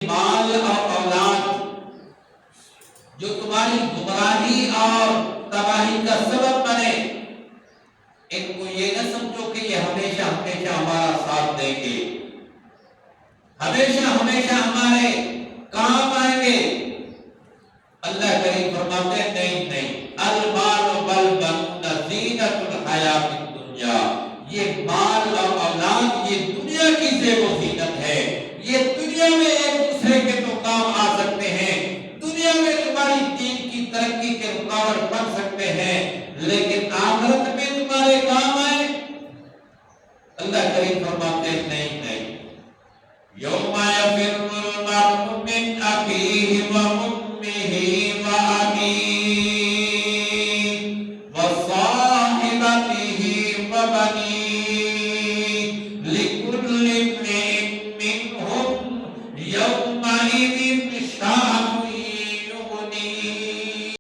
مال اور اولاد جو تمہاری گمراہی اور تباہی کا سبب بنے، ان کو یہ نہ سمجھو کہ یہ ہمیشہ ہمیشہ ہمارا ساتھ دیں گے، ہمیشہ ہمیشہ ہمارے کام آئیں گے۔ اللہ کریم فرماتے ہیں نہیں نہیں، المال والبنون زینت الحیات الدنیا، یہ مال اور اولاد یہ دنیا کی زیب و زینت ہے، یہ دنیا میں ایک دوسرے کے تو کام آ سکتے ہیں، دنیا میں تمہاری دین کی ترقی کے رکاوٹ بن سکتے ہیں، لیکن آخرت میں تمہارے کام آئے؟ اللہ کریم فرماتے ہیں نہیں نہیں، یوم یفر المرء من اخیہ و امہ و ابیہ و صاحبتہ و بنیہ لکل امرئ منہم یومئذ شأن